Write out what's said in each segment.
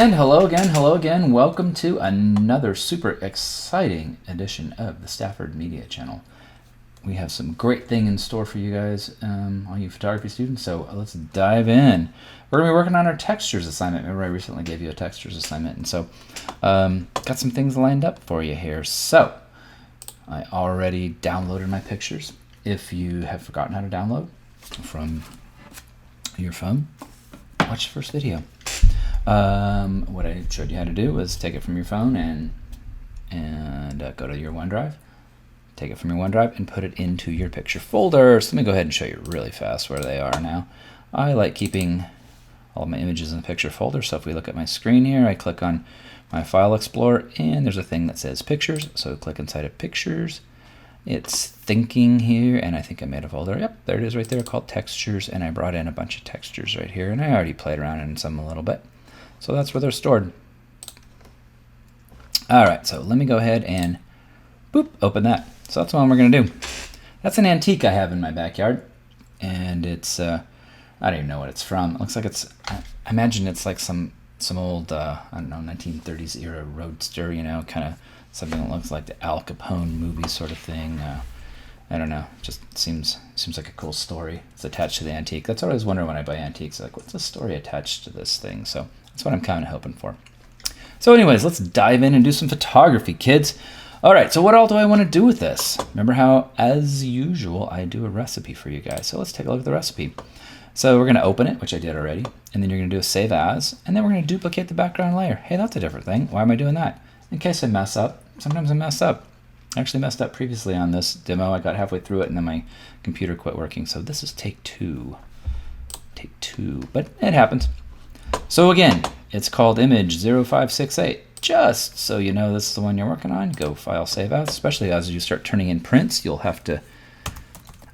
And hello again. Welcome to another super exciting edition of the Stafford Media Channel. We have some great thing in store for you guys, all you photography students, so let's dive in. We're going to be working on our textures assignment. Remember I recently gave you a textures assignment, and so got some things lined up for you here. So I already downloaded my pictures. If you have forgotten how to download from your phone, watch the first video. What I showed you how to do was take it from your phone and go to your OneDrive. Take it from your OneDrive and put it into your picture folder. So let me go ahead and show you really fast where they are now. I like keeping all of my images in the picture folder. So if we look at my screen here, I click on my File Explorer and there's a thing that says Pictures. So click inside of Pictures. It's thinking here, and I think I made a folder. Yep, there it is right there called Textures, and I brought in a bunch of textures right here, and I already played around in some a little bit. So that's where they're stored. All right, so let me go ahead and boop, open that. So that's what we're gonna do. That's an antique I have in my backyard, and it's, I don't even know what it's from. It looks like it's, I imagine it's like some old, I don't know, 1930s era roadster, you know, kind of something that looks like the Al Capone movie sort of thing. I don't know, just seems like a cool story. It's attached to the antique. That's what I always wonder when I buy antiques, like what's the story attached to this thing? So that's what I'm kind of hoping for. So anyways, let's dive in and do some photography, kids. All right, so what all do I want to do with this? Remember how, as usual, I do a recipe for you guys. So let's take a look at the recipe. So we're going to open it, which I did already, and then you're going to do a save as, and then we're going to duplicate the background layer. Hey, that's a different thing. Why am I doing that? In case I mess up. Sometimes I mess up. I actually messed up previously on this demo. I got halfway through it and then my computer quit working. So this is take two. Take two, but it happens. So again, it's called image 0568. Just so you know this is the one you're working on, go File, Save As. Especially as you start turning in prints, you'll have to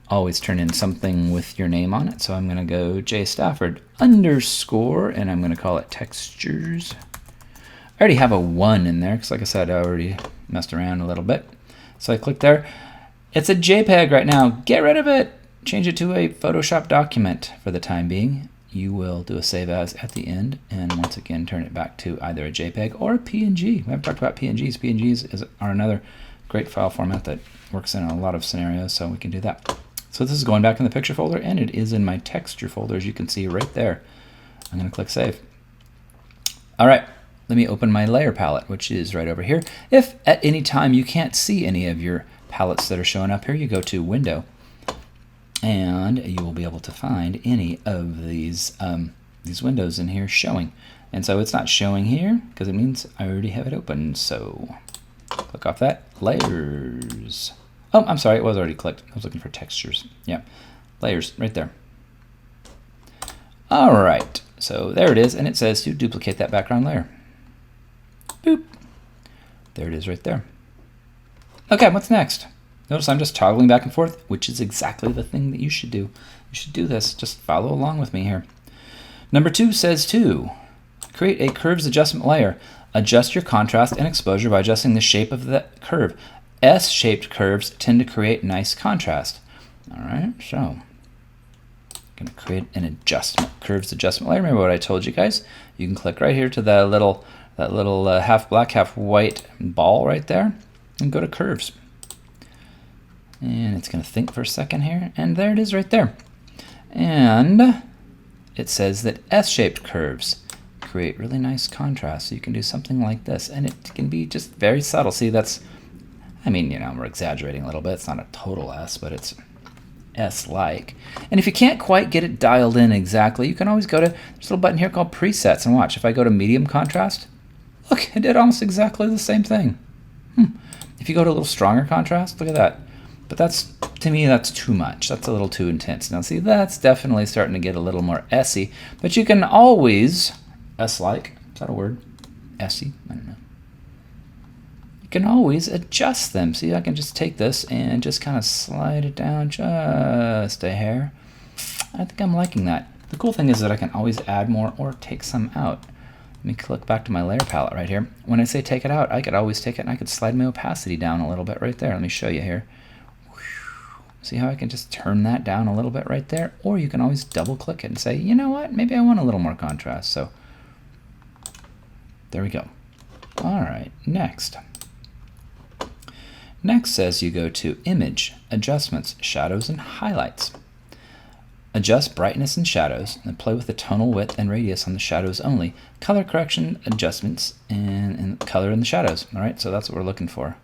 always turn in something with your name on it. So I'm gonna go Stafford _ and I'm gonna call it textures. I already have a 1 in there because, like I said, I already messed around a little bit. So I click there. It's a JPEG right now. Get rid of it. Change it to a Photoshop document for the time being. You will do a save as at the end, and once again turn it back to either a JPEG or a PNG. We haven't talked about PNGs. PNGs are another great file format that works in a lot of scenarios, so we can do that. So this is going back in the picture folder, and it is in my texture folder, as you can see right there. I'm going to click Save. All right. Let me open my layer palette, which is right over here. If at any time you can't see any of your palettes that are showing up here, you go to Window, and you will be able to find any of these windows in here showing. And so it's not showing here because it means I already have it open. So click off that. Layers. Oh, I'm sorry, it was already clicked. I was looking for textures. Yeah, layers right there. All right, so there it is, and it says to duplicate that background layer. Boop. There it is right there. Okay, what's next? Notice I'm just toggling back and forth, which is exactly the thing that you should do. You should do this. Just follow along with me here. Number 2 says to create a curves adjustment layer. Adjust your contrast and exposure by adjusting the shape of the curve. S-shaped curves tend to create nice contrast. All right, so I'm going to create an curves adjustment layer. Remember what I told you guys? You can click right here to that little half black, half white ball right there, and go to curves. And it's going to think for a second here, and there it is right there. And it says that S-shaped curves create really nice contrast. So you can do something like this, and it can be just very subtle. See, that's, I mean, you know, we're exaggerating a little bit. It's not a total S, but it's S-like. And if you can't quite get it dialed in exactly, you can always go to, there's a little button here called presets, and watch, if I go to medium contrast, look, it did almost exactly the same thing. If you go to a little stronger contrast, look at that. But that's, to me, that's too much. That's a little too intense. Now see, that's definitely starting to get a little more S-y, but you can always, S-like, is that a word? S-y, I don't know. You can always adjust them. See, I can just take this and just kind of slide it down just a hair. I think I'm liking that. The cool thing is that I can always add more or take some out. Let me click back to my layer palette right here. When I say take it out, I could always take it and I could slide my opacity down a little bit right there. Let me show you here. See how I can just turn that down a little bit right there? Or you can always double click it and say, you know what, maybe I want a little more contrast. So There we go. All right, next. Next says you go to Image, Adjustments, Shadows, and Highlights. Adjust brightness and shadows, and play with the tonal width and radius on the shadows only. Color correction, adjustments, and color in the shadows. All right, so that's what we're looking for.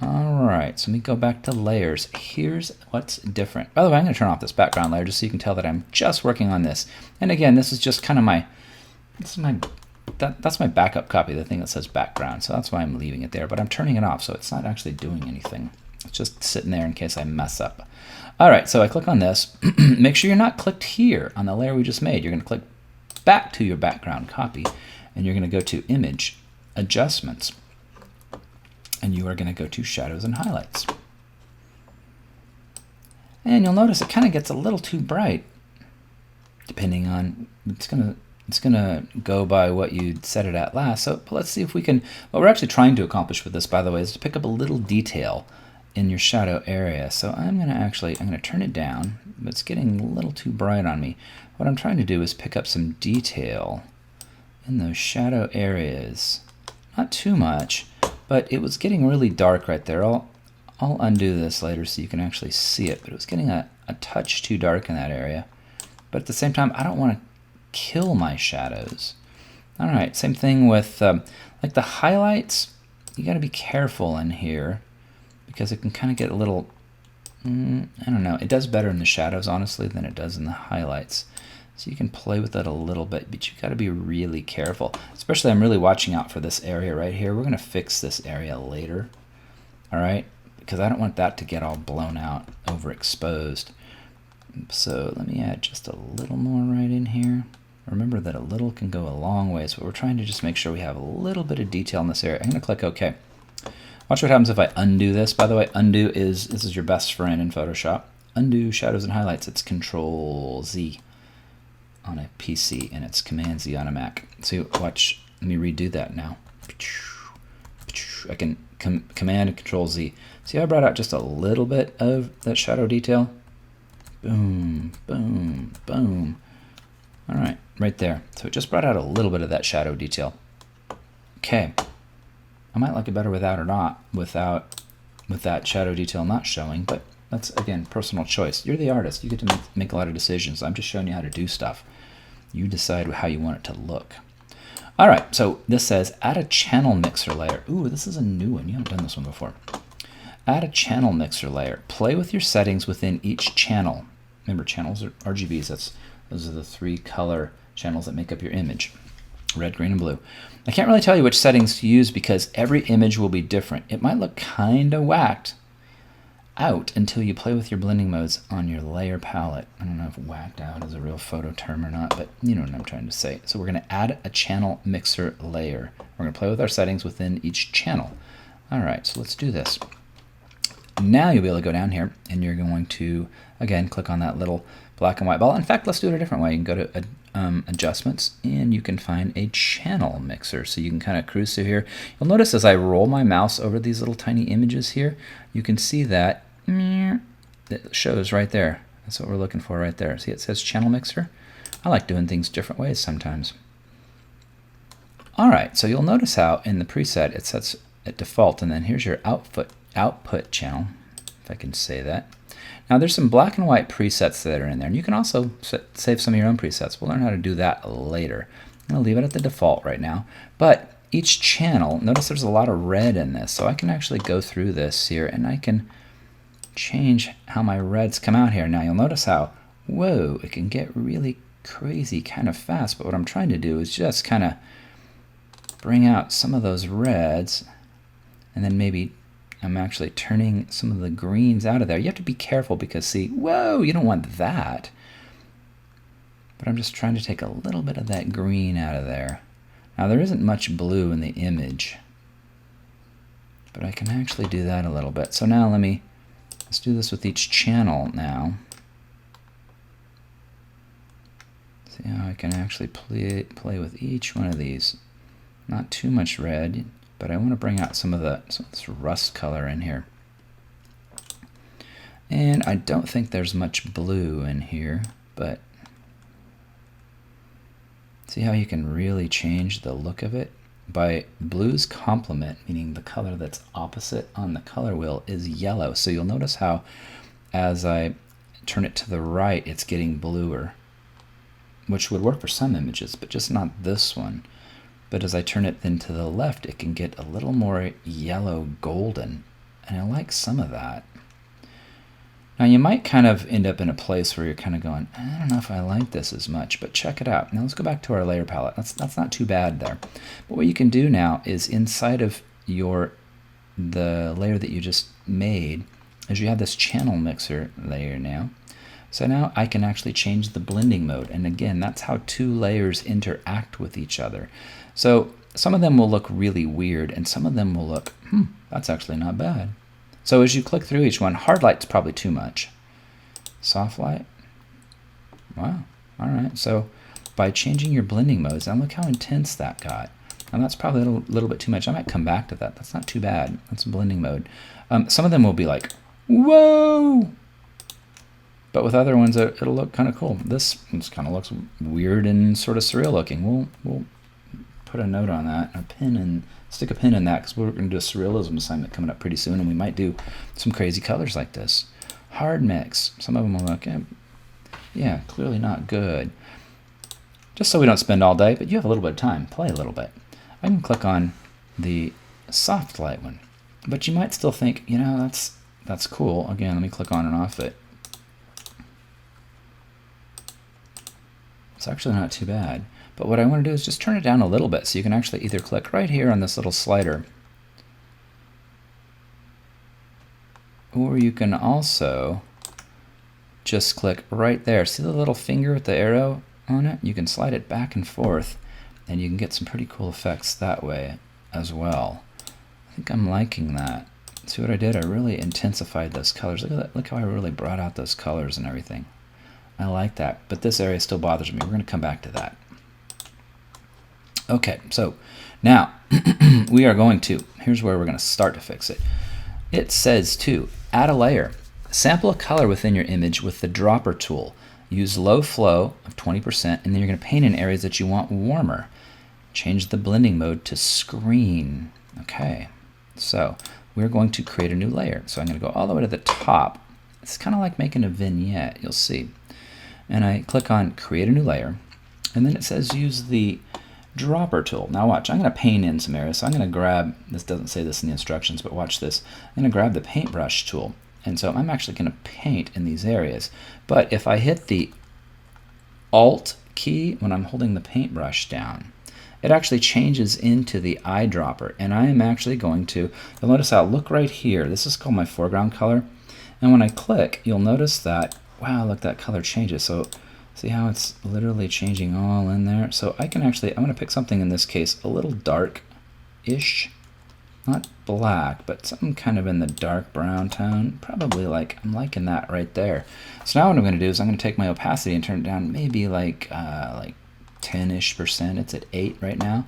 All right, so let me go back to layers. Here's what's different. By the way, I'm going to turn off this background layer just so you can tell that I'm just working on this. And again, this is just kind of that's my backup copy, the thing that says background. So that's why I'm leaving it there, but I'm turning it off, so it's not actually doing anything. It's just sitting there in case I mess up. All right, so I click on this. Make sure you're not clicked here on the layer we just made. You're going to click back to your background copy, and you're going to go to Image, Adjustments, and you are going to go to Shadows and Highlights. And you'll notice it kind of gets a little too bright, depending on, it's gonna go by what you set it at last. So let's see if we can, what we're actually trying to accomplish with this, by the way, is to pick up a little detail in your shadow area. So I'm gonna turn it down, but it's getting a little too bright on me. What I'm trying to do is pick up some detail in those shadow areas. Not too much, but it was getting really dark right there. I'll undo this later so you can actually see it, but it was getting a touch too dark in that area. But at the same time, I don't want to kill my shadows. All right, same thing with like the highlights. You got to be careful in here because it can kind of get a little, I don't know, it does better in the shadows, honestly, than it does in the highlights. So you can play with that a little bit, but you got to be really careful. Especially, I'm really watching out for this area right here. We're going to fix this area later, all right? Because I don't want that to get all blown out, overexposed. So let me add just a little more right in here. Remember that a little can go a long ways, but we're trying to just make sure we have a little bit of detail in this area. I'm going to click OK. Watch what happens if I undo this. By the way, undo this is your best friend in Photoshop. Undo shadows and highlights. It's Control Z on a PC, and it's Command Z on a Mac. So watch. Let me redo that now. I can Command and Control Z. See how I brought out just a little bit of that shadow detail? Boom, boom, boom. All right, right there. So it just brought out a little bit of that shadow detail. Okay. I might like it better without or not, with that shadow detail not showing, but that's, again, personal choice. You're the artist. You get to make a lot of decisions. I'm just showing you how to do stuff. You decide how you want it to look. All right, so this says add a channel mixer layer. Ooh, this is a new one. You haven't done this one before. Add a channel mixer layer. Play with your settings within each channel. Remember, channels are RGBs. Those are the 3 color channels that make up your image. Red, green, and blue. I can't really tell you which settings to use because every image will be different. It might look kind of whacked out until you play with your blending modes on your layer palette. I don't know if whacked out is a real photo term or not, but you know what I'm trying to say. So we're going to add a channel mixer layer. We're going to play with our settings within each channel. All right, so let's do this. Now you'll be able to go down here and you're going to, again, click on that little black and white ball. In fact, let's do it a different way. You can go to Adjustments and you can find a channel mixer. So you can kind of cruise through here. You'll notice as I roll my mouse over these little tiny images here, you can see that it shows right there. That's what we're looking for right there. See, it says channel mixer. I like doing things different ways sometimes. All right, so you'll notice how in the preset it sets at default, and then here's your output channel, if I can say that. Now there's some black and white presets that are in there, and you can also save some of your own presets. We'll learn how to do that later. I'm going to leave it at the default right now, but each channel, notice there's a lot of red in this, so I can actually go through this here and I can change how my reds come out here. Now you'll notice how, whoa, it can get really crazy kind of fast, but what I'm trying to do is just kind of bring out some of those reds, and then maybe I'm actually turning some of the greens out of there. You have to be careful because, see, whoa, you don't want that. But I'm just trying to take a little bit of that green out of there. Now there isn't much blue in the image, but I can actually do that a little bit. So now let's do this with each channel now. See how I can actually play with each one of these. Not too much red, but I want to bring out some of this rust color in here. And I don't think there's much blue in here, but See how you can really change the look of it? By blue's complement, meaning the color that's opposite on the color wheel, is yellow. So you'll notice how as I turn it to the right, it's getting bluer, which would work for some images, but just not this one. But as I turn it then to the left, it can get a little more yellow golden, and I like some of that. Now you might kind of end up in a place where you're kind of going, I don't know if I like this as much, but check it out. Now let's go back to our layer palette. That's not too bad there. But what you can do now is inside of the layer that you just made, is you have this channel mixer layer now. So now I can actually change the blending mode. And again, that's how two layers interact with each other. So some of them will look really weird, and some of them will look, that's actually not bad. So as you click through each one, hard light's probably too much. Soft light, wow, all right. So by changing your blending modes, now look how intense that got. And that's probably a little bit too much. I might come back to that. That's not too bad. That's blending mode. Some of them will be like, whoa! But with other ones, it'll look kind of cool. This kind of looks weird and sort of surreal looking. We'll put a note on that, a pin, and stick a pin in that, because we're going to do a surrealism assignment coming up pretty soon, and we might do some crazy colors like this. Hard mix. Some of them will look, yeah, clearly not good. Just so we don't spend all day, but you have a little bit of time. Play a little bit. I can click on the soft light one, but you might still think, you know, that's cool. Again, let me click on and off it. It's actually not too bad. But what I want to do is just turn it down a little bit, so you can actually either click right here on this little slider, or you can also just click right there. See the little finger with the arrow on it? You can slide it back and forth, and you can get some pretty cool effects that way as well. I think I'm liking that. See what I did? I really intensified those colors. Look at that. Look how I really brought out those colors and everything. I like that, but this area still bothers me. We're going to come back to that. Okay, so now we are going to, here's where we're going to start to fix it. It says to add a layer. Sample a color within your image with the dropper tool. Use low flow of 20%, and then you're going to paint in areas that you want warmer. Change the blending mode to screen. Okay, so we're going to create a new layer. So I'm going to go all the way to the top. It's kind of like making a vignette, you'll see. And I click on create a new layer, and then it says use the dropper tool. Now watch, I'm going to paint in some areas. So I'm going to grab, this doesn't say this in the instructions, but watch this. I'm going to grab the paintbrush tool. And so I'm actually going to paint in these areas. But if I hit the Alt key when I'm holding the paintbrush down, it actually changes into the eyedropper. And I am actually going to, you'll notice how, look right here. This is called my foreground color. And when I click, you'll notice that, wow, look, that color changes. So see how it's literally changing all in there? So I can actually, I'm going to pick something in this case a little dark-ish. Not black, but something kind of in the dark brown tone. Probably like, I'm liking that right there. So now what I'm going to do is I'm going to take my opacity and turn it down maybe like 10-ish%. It's at 8 right now.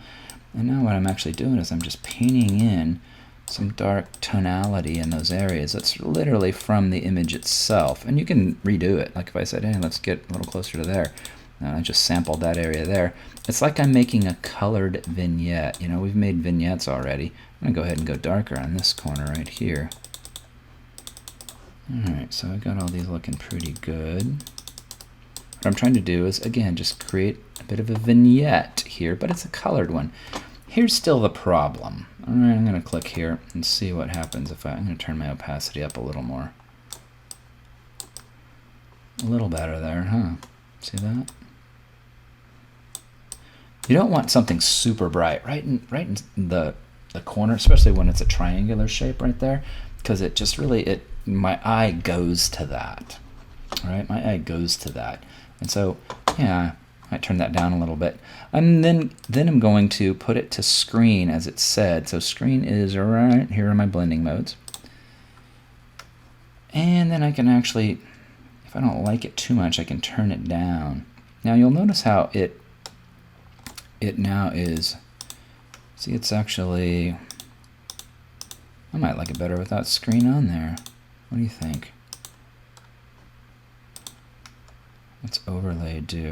And now what I'm actually doing is I'm just painting in some dark tonality in those areas. That's literally from the image itself. And you can redo it. Like if I said, hey, let's get a little closer to there. And I just sampled that area there. It's like I'm making a colored vignette. You know, we've made vignettes already. I'm going to go ahead and go darker on this corner right here. Alright, so I got all these looking pretty good. What I'm trying to do is, again, just create a bit of a vignette here, but it's a colored one. Here's still the problem. Alright, I'm going to click here and see what happens if I'm going to turn my opacity up a little more. A little better there, huh? See that? You don't want something super bright right in the corner, especially when it's a triangular shape right there, because it just really, my eye goes to that. All right, my eye goes to that. And so, yeah, I might turn that down a little bit. And then I'm going to put it to screen as it said. So screen is right here are my blending modes. And then I can actually, if I don't like it too much, I can turn it down. Now you'll notice how it now is, see, it's actually, I might like it better without screen on there. What do you think? What's overlay do?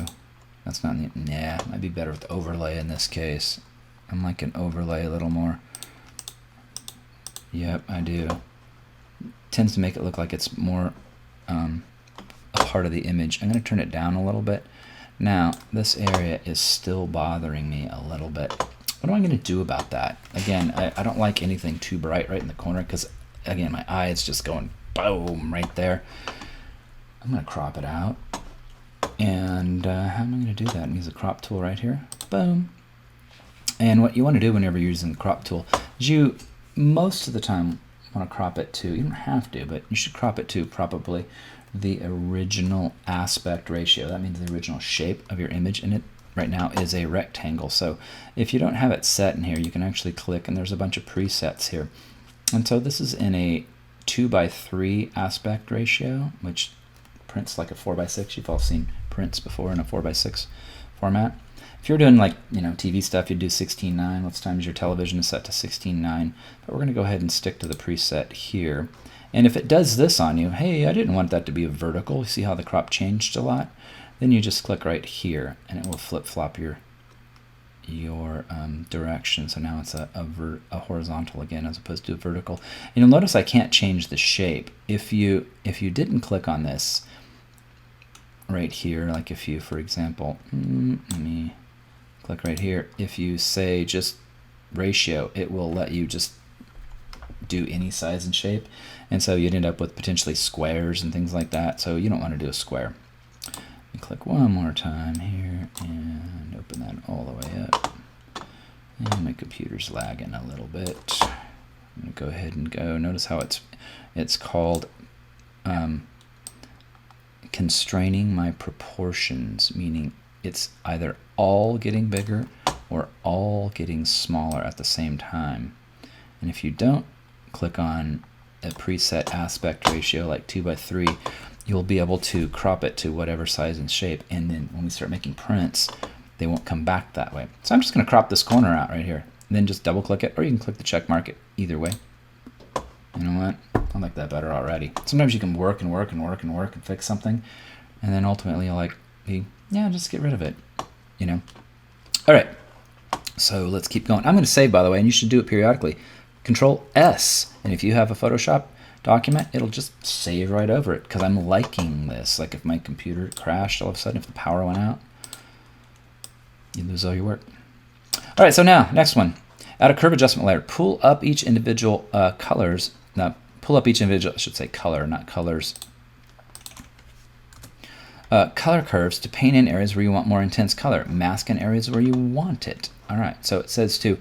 That's not, yeah, might be better with overlay in this case. I'm like an overlay a little more. Yep, I do. Tends to make it look like it's more a part of the image. I'm going to turn it down a little bit. Now, this area is still bothering me a little bit. What am I going to do about that? Again, I don't like anything too bright right in the corner because, again, my eye is just going boom right there. I'm going to crop it out. And how am I going to do that? I'm going to use the crop tool right here. Boom. And what you want to do whenever you're using the crop tool is you, most of the time, want to crop it to, you don't have to, but you should crop it to probably the original aspect ratio. That means the original shape of your image, and it right now is a rectangle. So if you don't have it set in here, you can actually click, and there's a bunch of presets here. And so this is in a 2:3 aspect ratio, which prints like a 4:6. You've all seen prints before in a 4:6 format. If you're doing like, TV stuff, you'd do 16:9. Let's times your television is set to 16:9. But we're going to go ahead and stick to the preset here. And if it does this on you, hey, I didn't want that to be a vertical. See how the crop changed a lot? Then you just click right here, and it will flip-flop your direction. So now it's a horizontal again as opposed to a vertical. And you'll notice I can't change the shape. If you didn't click on this right here, like if you, for example, let me click right here. If you say just ratio, it will let you just do any size and shape. And so you'd end up with potentially squares and things like that. So you don't want to do a square. And click one more time here and open that all the way up. And my computer's lagging a little bit. I'm going to go ahead and go. Notice how it's called constraining my proportions, meaning it's either all getting bigger or all getting smaller at the same time. And if you don't click on a preset aspect ratio like 2:3, you'll be able to crop it to whatever size and shape, and then when we start making prints, they won't come back that way. So I'm just going to crop this corner out right here, and then just double click it, or you can click the check mark it either way. You know what? I like that better already. Sometimes you can work and work and work and work and fix something, and then ultimately you'll like, yeah, just get rid of it, All right, so let's keep going. I'm going to save, by the way, and you should do it periodically. Control S, and if you have a Photoshop document, it'll just save right over it, because I'm liking this. Like if my computer crashed all of a sudden, if the power went out, you lose all your work. All right, so now, next one. Add a curve adjustment layer. Pull up each individual colors. Now, pull up each individual, I should say color, not colors. Color curves to paint in areas where you want more intense color. Mask in areas where you want it. All right, so it says to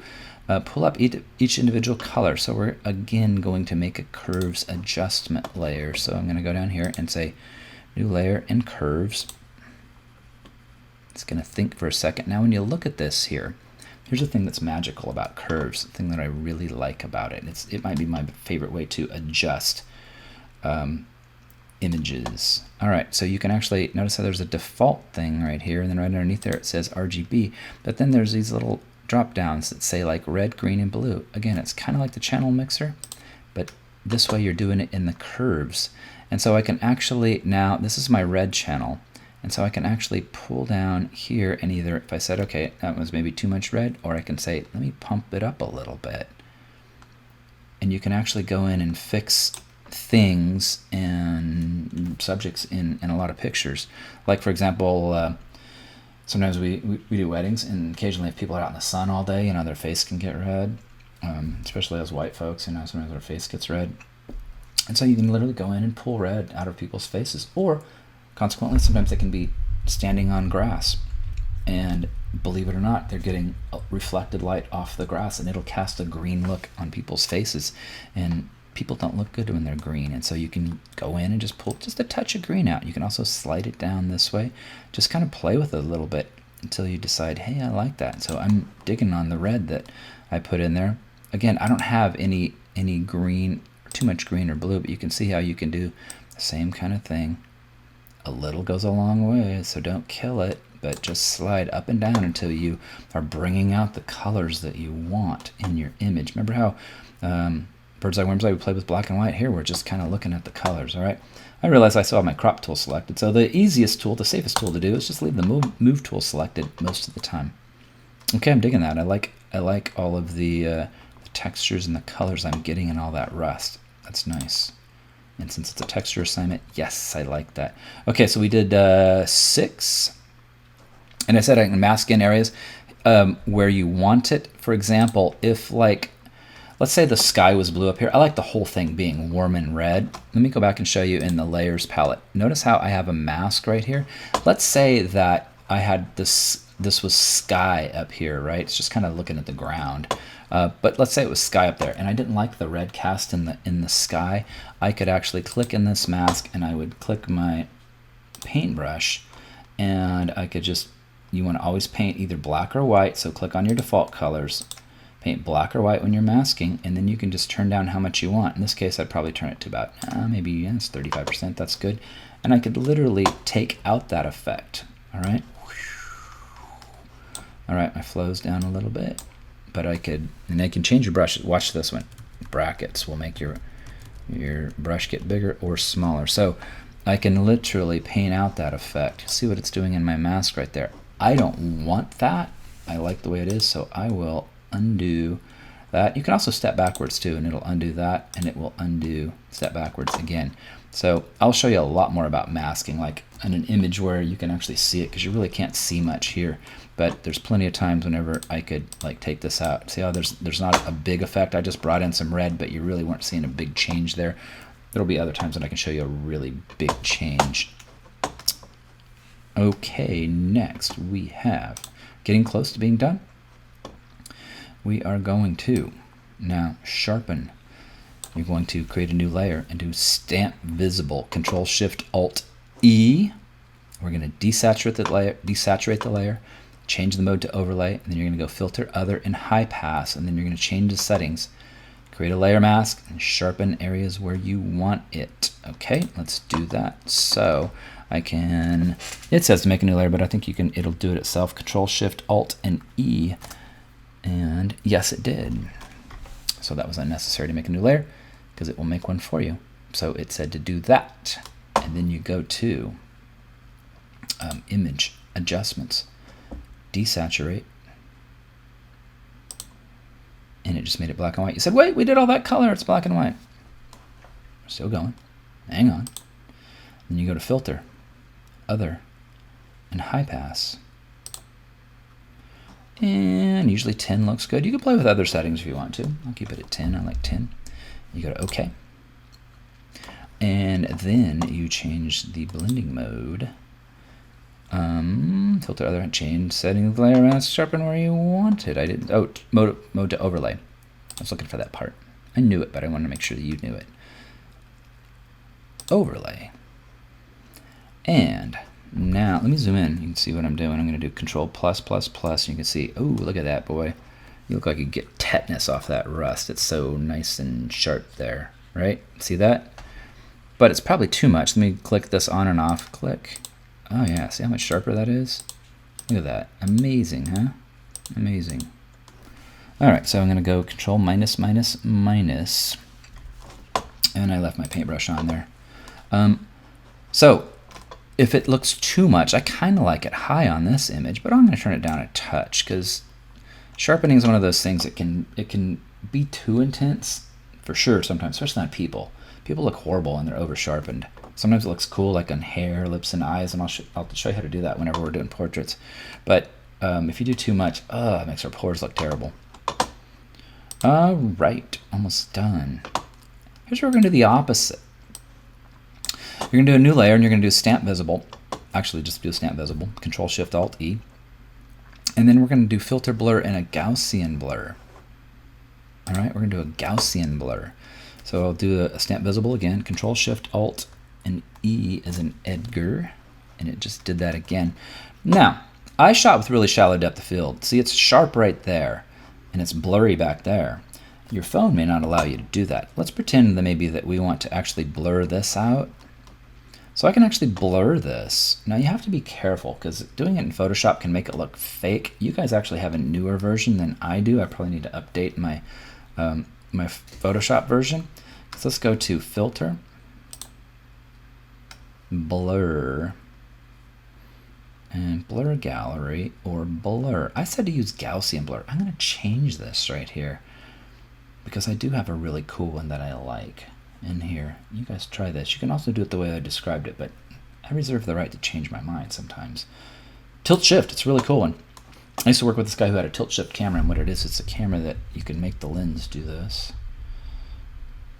pull up each individual color. So we're, again, going to make a curves adjustment layer. So I'm going to go down here and say new layer and curves. It's going to think for a second. Now, when you look at this here, here's the thing that's magical about curves, the thing that I really like about it. It might be my favorite way to adjust images. All right, so you can actually notice how there's a default thing right here, and then right underneath there it says RGB, but then there's these little drop downs that say like red, green, and blue. Again, it's kind of like the channel mixer, but this way you're doing it in the curves. And so I can actually, now this is my red channel, and so I can actually pull down here, and either if I said, okay, that was maybe too much red, or I can say, let me pump it up a little bit. And you can actually go in and fix things and subjects in a lot of pictures. Like for example, sometimes we do weddings, and occasionally if people are out in the sun all day, their face can get red, especially as white folks, sometimes their face gets red. And so you can literally go in and pull red out of people's faces, or consequently, sometimes they can be standing on grass, and believe it or not, they're getting reflected light off the grass, and it'll cast a green look on people's faces, and people don't look good when they're green. And so you can go in and just pull just a touch of green out. You can also slide it down this way, just kind of play with it a little bit until you decide, hey, I like that. So I'm digging on the red that I put in there. Again, I don't have any green, too much green or blue, but you can see how you can do the same kind of thing. A little goes a long way, so don't kill it, but just slide up and down until you are bringing out the colors that you want in your image. Remember how Bird's eye, worm's eye, we play with black and white. Here we're just kind of looking at the colors, all right? I realize I still have my crop tool selected, so the easiest tool, the safest tool to do is just leave the move tool selected most of the time. Okay, I'm digging that. I like all of the textures and the colors I'm getting and all that rust. That's nice. And since it's a texture assignment, yes, I like that. Okay, so we did 6. And I said I can mask in areas where you want it. For example, if like, let's say the sky was blue up here. I like the whole thing being warm and red. Let me go back and show you in the layers palette. Notice how I have a mask right here. Let's say that I had this was sky up here, right? It's just kind of looking at the ground. But let's say it was sky up there, and I didn't like the red cast in the sky. I could actually click in this mask, and I would click my paintbrush, and I could just, you want to always paint either black or white, so click on your default colors, paint black or white when you're masking, and then you can just turn down how much you want. In this case, I'd probably turn it to about, maybe it's 35%, that's good. And I could literally take out that effect, all right? All right, my flow's down a little bit, but I can change your brush. Watch this one. Brackets will make your brush get bigger or smaller. So I can literally paint out that effect. See what it's doing in my mask right there. I don't want that. I like the way it is, so I will undo that. You can also step backwards too, and it'll undo that, and it will undo step backwards again. So I'll show you a lot more about masking, like in an image where you can actually see it, because you really can't see much here. But there's plenty of times whenever I could like take this out. See how there's not a big effect. I just brought in some red, but you really weren't seeing a big change there. There'll be other times when I can show you a really big change. Okay, next we have, getting close to being done. We are going to now sharpen. You're going to create a new layer and do stamp visible. Control-Shift-Alt-E. We're going to desaturate the layer, change the mode to overlay, and then you're going to go filter, other, and high pass, and then you're going to change the settings. Create a layer mask and sharpen areas where you want it. Okay, let's do that. So I can, it says to make a new layer, but I think it'll do it itself. Control-Shift-Alt and E. And yes, it did. So that was unnecessary to make a new layer, because it will make one for you. So it said to do that. And then you go to image adjustments, desaturate, and it just made it black and white. You said, wait, we did all that color, it's black and white. Still going, hang on. Then you go to filter, other, and high pass. And usually 10 looks good. You can play with other settings if you want to. I'll keep it at 10, I like 10. You go to OK. And then you change the blending mode. Filter, other, change setting the layer mask, sharpen where you want it. I didn't, oh, mode to overlay. I was looking for that part. I knew it, but I wanted to make sure that you knew it. Overlay. And now, let me zoom in. You can see what I'm doing. I'm going to do Control+++. You can see, oh, look at that, boy. You look like you get tetanus off that rust. It's so nice and sharp there, right? See that? But it's probably too much. Let me click this on and off. Click. Oh, yeah. See how much sharper that is? Look at that. Amazing, huh? Amazing. All right, so I'm going to go Control-, and I left my paintbrush on there. So if it looks too much, I kind of like it high on this image, but I'm going to turn it down a touch, because sharpening is one of those things that it can be too intense, for sure, sometimes, especially on people. People look horrible when they're over sharpened. Sometimes it looks cool, like on hair, lips, and eyes, and I'll show you how to do that whenever we're doing portraits. But if you do too much, it makes our pores look terrible. All right, almost done. Here's where we're going to do the opposite. You're going to do a new layer, and you're going to do stamp visible. Actually, just do stamp visible. Control-Shift-Alt-E. And then we're going to do filter blur and a Gaussian blur. All right, we're going to do a Gaussian blur. So I'll do a stamp visible again. Control-Shift-Alt and E as in Edgar. And it just did that again. Now, I shot with really shallow depth of field. See, it's sharp right there, and it's blurry back there. Your phone may not allow you to do that. Let's pretend that maybe that we want to actually blur this out. So I can actually blur this. Now you have to be careful, because doing it in Photoshop can make it look fake. You guys actually have a newer version than I do. I probably need to update my my Photoshop version. So let's go to Filter, Blur, and Blur Gallery, or Blur. I said to use Gaussian Blur. I'm going to change this right here because I do have a really cool one that I like in here. You guys try this. You can also do it the way I described it, but I reserve the right to change my mind sometimes. Tilt Shift, it's a really cool one. I used to work with this guy who had a tilt shift camera, and what it is, it's a camera that you can make the lens do this,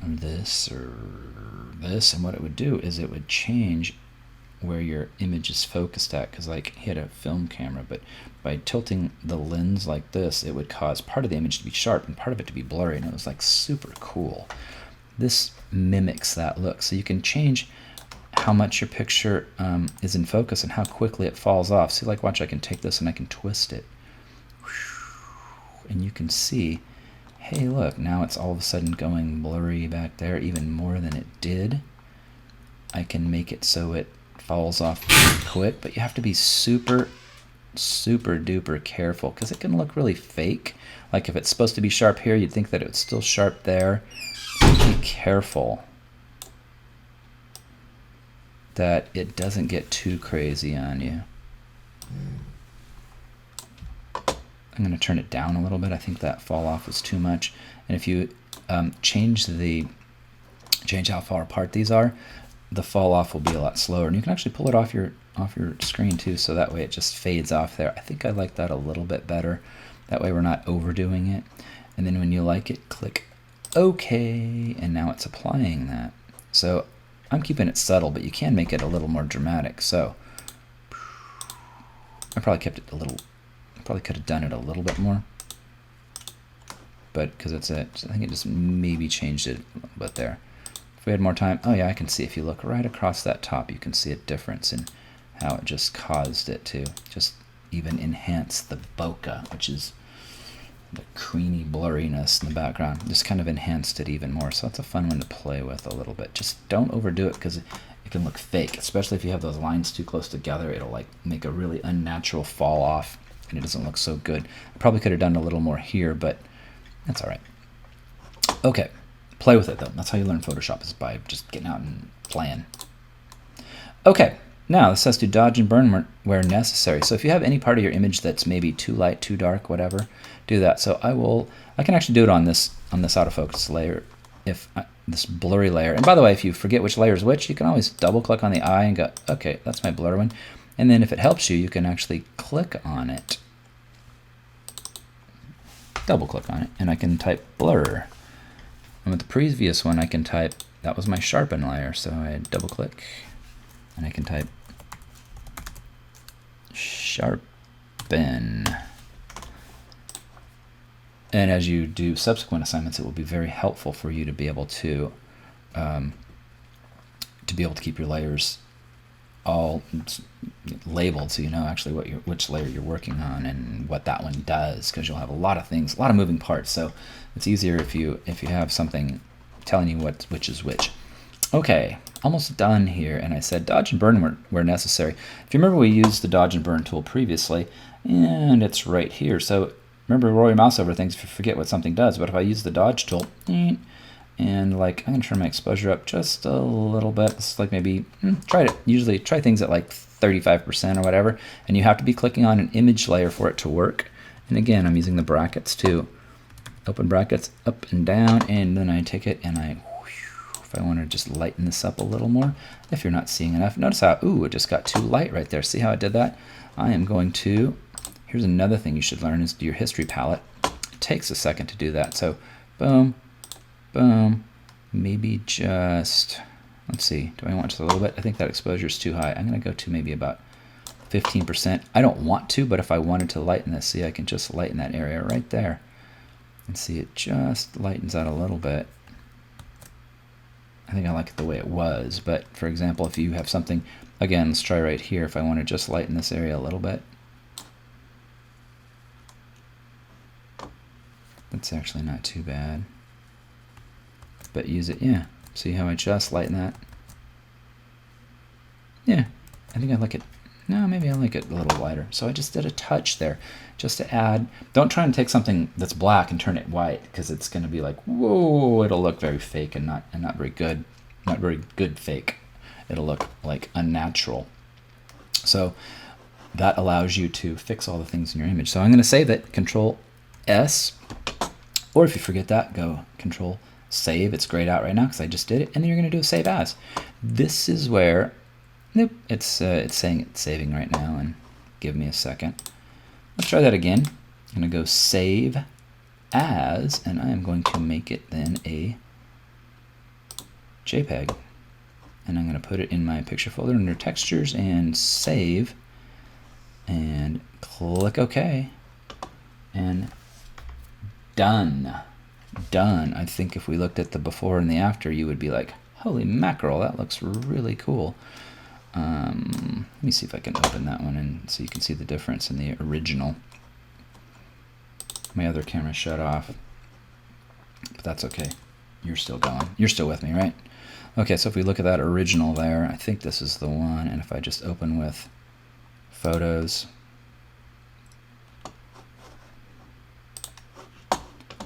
or this, or this, and what it would do is it would change where your image is focused at, because like he had a film camera, but by tilting the lens like this, it would cause part of the image to be sharp and part of it to be blurry, and it was like super cool. This mimics that look, so you can change how much your picture is in focus and how quickly it falls off. See, like, watch, I can take this and I can twist it, and you can see, hey, look, now it's all of a sudden going blurry back there even more than it did. I can make it so it falls off pretty quick, but you have to be super duper careful because it can look really fake. Like if it's supposed to be sharp here, you'd think that it's still sharp there. Be careful that it doesn't get too crazy on you. I'm going to turn it down a little bit. I think that fall off is too much. And if you change how far apart these are, the fall off will be a lot slower. And you can actually pull it off your screen too, so that way it just fades off there. I think I like that a little bit better. That way we're not overdoing it. And then when you like it, click OK, and now it's applying that. So I'm keeping it subtle, but you can make it a little more dramatic. So I probably kept it a little, probably could have done it a little bit more, but because I think it just maybe changed it a little bit there. If we had more time, oh yeah, I can see, if you look right across that top, you can see a difference in how it just caused it to just even enhance the bokeh, which is the creamy blurriness in the background. Just kind of enhanced it even more. So that's a fun one to play with a little bit. Just don't overdo it because it can look fake, especially if you have those lines too close together. It'll like make a really unnatural fall off and it doesn't look so good. I probably could have done a little more here, but that's all right. Okay, play with it though. That's how you learn Photoshop, is by just getting out and playing. Okay, now this says to dodge and burn where necessary. So if you have any part of your image that's maybe too light, too dark, whatever, do that. So I can actually do it on this autofocus layer, this blurry layer. And by the way, if you forget which layer is which, you can always double click on the eye and go, okay, that's my blur one. And then if it helps you, you can actually click on it, double click on it, and I can type blur. And with the previous one, I can type, that was my sharpen layer. So I double click and I can type sharpen. And as you do subsequent assignments, it will be very helpful for you to be able to keep your layers all labeled, so you know actually which layer you're working on and what that one does, because you'll have a lot of things, a lot of moving parts. So it's easier if you have something telling you which is which. Okay, almost done here, and I said dodge and burn where necessary. If you remember, we used the dodge and burn tool previously, and it's right here. So remember, roll your mouse over things if you forget what something does. But if I use the dodge tool, and like I'm gonna turn my exposure up just a little bit. It's like maybe usually try things at like 35% or whatever, and you have to be clicking on an image layer for it to work. And again, I'm using the brackets to open brackets up and down, and then I take it and if I want to just lighten this up a little more, if you're not seeing enough, notice how it just got too light right there. See how I did that? I am going to, here's another thing you should learn, is do your history palette. It takes a second to do that. So boom, boom, maybe just, let's see, do I want just a little bit? I think that exposure is too high. I'm going to go to maybe about 15%. I don't want to, but if I wanted to lighten this, see, I can just lighten that area right there. And see, it just lightens out a little bit. I think I like it the way it was, but for example, if you have something, again, let's try right here. If I want to just lighten this area a little bit, that's actually not too bad. But use it, yeah. See how I just lighten that? Yeah, I think I like it No, maybe I like it a little lighter. So I just did a touch there just to add. Don't try and take something that's black and turn it white, because it's going to be like, whoa, it'll look very fake and not very good. Not very good fake. It'll look like unnatural. So that allows you to fix all the things in your image. So I'm going to save it, Control S, or if you forget that, go Control Save. It's grayed out right now because I just did it, and then you're going to do a Save As. This is where, nope, it's saying it's saving right now, and give me a second. Let's try that again. I'm going to go Save As, and I am going to make it then a JPEG. And I'm going to put it in my picture folder under Textures and Save, and click OK, and done. Done. I think if we looked at the before and the after, you would be like, holy mackerel, that looks really cool. Let me see if I can open that one and so you can see the difference in the original. My other camera shut off, but that's okay. You're still going. You're still with me, right? Okay, so if we look at that original there, I think this is the one, and if I just open with Photos,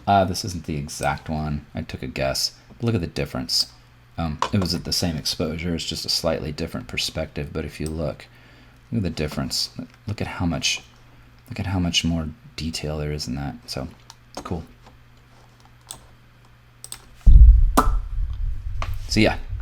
this isn't the exact one. I took a guess. But look at the difference. It was at the same exposure. It's just a slightly different perspective. But if you look at the difference. Look at how much more detail there is in that. So cool. So yeah.